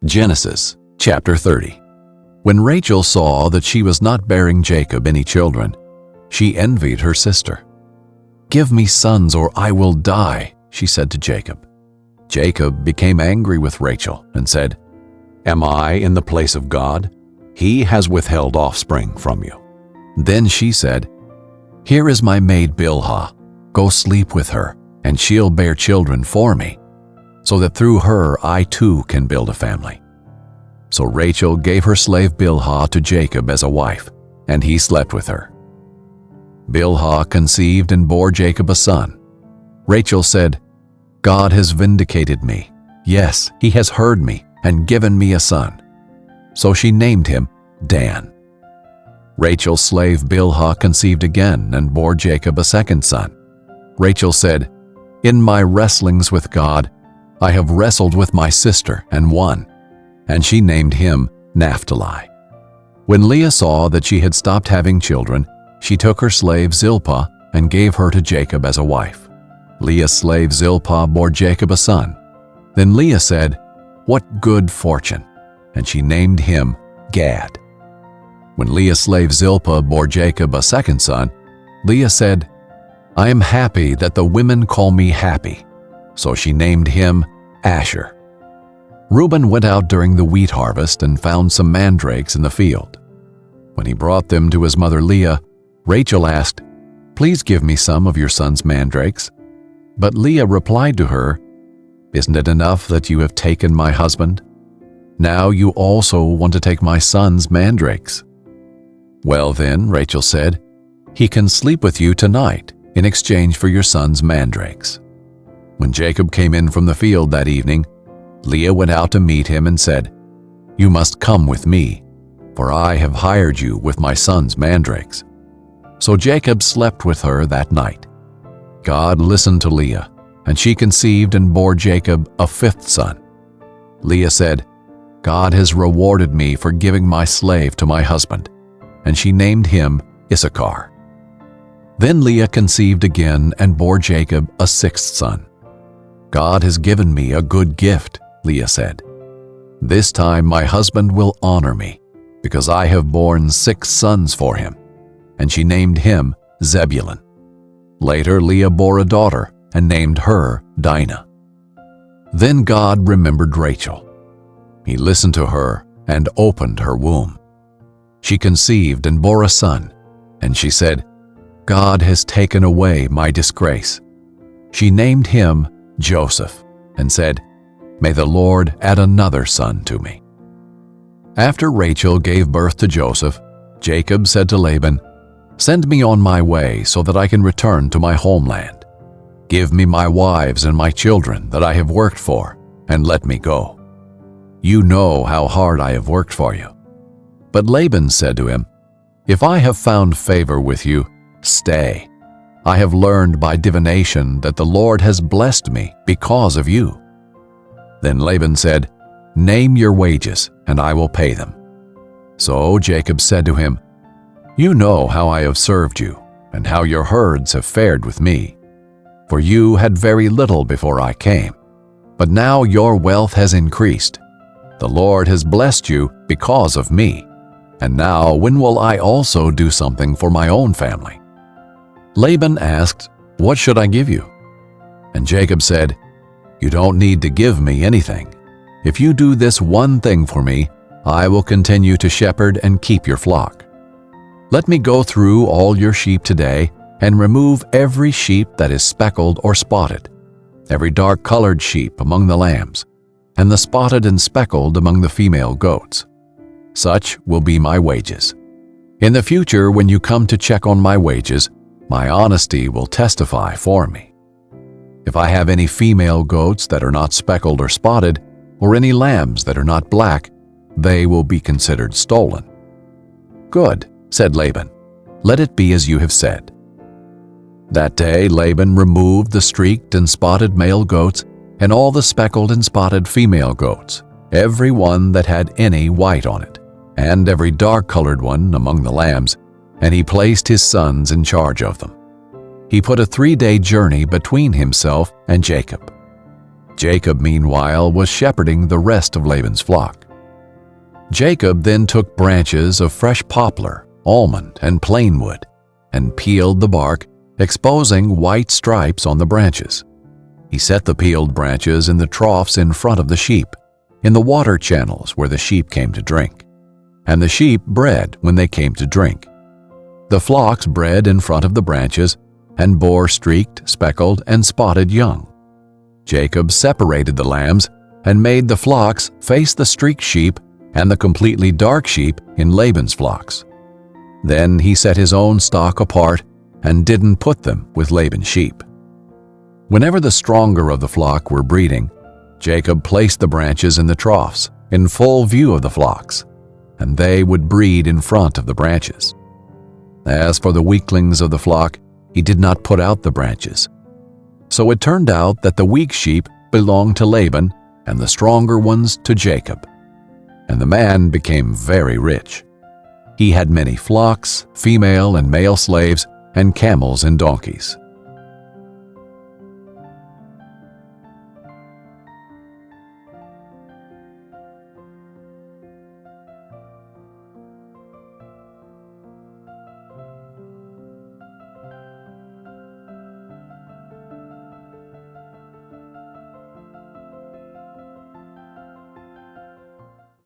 Genesis chapter 30. When Rachel saw that she was not bearing Jacob any children, she envied her sister. "Give me sons or I will die," she said to Jacob. Jacob became angry with Rachel and said, "Am I in the place of God? He has withheld offspring from you." Then she said, "Here is my maid Bilhah. Go sleep with her, and she'll bear children for me, so that through her I too can build a family." So Rachel gave her slave Bilhah to Jacob as a wife, and he slept with her. Bilhah conceived and bore Jacob a son. Rachel said, "God has vindicated me. Yes, he has heard me and given me a son." So she named him Dan. Rachel's slave Bilhah conceived again and bore Jacob a second son. Rachel said, "In my wrestlings with God, I have wrestled with my sister and won." And she named him Naphtali. When Leah saw that she had stopped having children, she took her slave Zilpah and gave her to Jacob as a wife. Leah's slave Zilpah bore Jacob a son. Then Leah said, "What good fortune!" And she named him Gad. When Leah's slave Zilpah bore Jacob a second son, Leah said, "I am happy that the women call me happy." So she named him Asher. Reuben went out during the wheat harvest and found some mandrakes in the field. When he brought them to his mother Leah, Rachel asked, "Please give me some of your son's mandrakes." But Leah replied to her, "Isn't it enough that you have taken my husband? Now you also want to take my son's mandrakes." "Well then," Rachel said, "he can sleep with you tonight in exchange for your son's mandrakes." When Jacob came in from the field that evening, Leah went out to meet him and said, "You must come with me, for I have hired you with my son's mandrakes." So Jacob slept with her that night. God listened to Leah, and she conceived and bore Jacob a fifth son. Leah said, "God has rewarded me for giving my slave to my husband," and she named him Issachar. Then Leah conceived again and bore Jacob a sixth son. "God has given me a good gift," Leah said. "This time my husband will honor me, because I have borne 6 sons for him," and she named him Zebulun. Later Leah bore a daughter and named her Dinah. Then God remembered Rachel. He listened to her and opened her womb. She conceived and bore a son, and she said, "God has taken away my disgrace." She named him Joseph and said, "May the Lord add another son to me." After Rachel gave birth to Joseph, Jacob said to Laban, "Send me on my way so that I can return to my homeland. Give me my wives and my children that I have worked for, and let me go. You know how hard I have worked for you." But Laban said to him, "If I have found favor with you, stay. I have learned by divination that the Lord has blessed me because of you." Then Laban said, "Name your wages, and I will pay them." So Jacob said to him, "You know how I have served you, and how your herds have fared with me. For you had very little before I came, but now your wealth has increased. The Lord has blessed you because of me. And now when will I also do something for my own family?" Laban asked, "What should I give you?" And Jacob said, "You don't need to give me anything. If you do this one thing for me, I will continue to shepherd and keep your flock. Let me go through all your sheep today and remove every sheep that is speckled or spotted, every dark-colored sheep among the lambs, and the spotted and speckled among the female goats. Such will be my wages. In the future, when you come to check on my wages, my honesty will testify for me. If I have any female goats that are not speckled or spotted, or any lambs that are not black, they will be considered stolen." "Good," said Laban. "Let it be as you have said." That day Laban removed the streaked and spotted male goats and all the speckled and spotted female goats, every one that had any white on it, and every dark-colored one among the lambs, and he placed his sons in charge of them. He put a 3-day journey between himself and Jacob. Jacob, meanwhile, was shepherding the rest of Laban's flock. Jacob then took branches of fresh poplar, almond, and plane wood, and peeled the bark, exposing white stripes on the branches. He set the peeled branches in the troughs in front of the sheep, in the water channels where the sheep came to drink. And the sheep bred when they came to drink. The flocks bred in front of the branches and bore streaked, speckled, and spotted young. Jacob separated the lambs and made the flocks face the streaked sheep and the completely dark sheep in Laban's flocks. Then he set his own stock apart and didn't put them with Laban's sheep. Whenever the stronger of the flock were breeding, Jacob placed the branches in the troughs in full view of the flocks, and they would breed in front of the branches. As for the weaklings of the flock, he did not put out the branches. So it turned out that the weak sheep belonged to Laban and the stronger ones to Jacob. And the man became very rich. He had many flocks, female and male slaves, and camels and donkeys.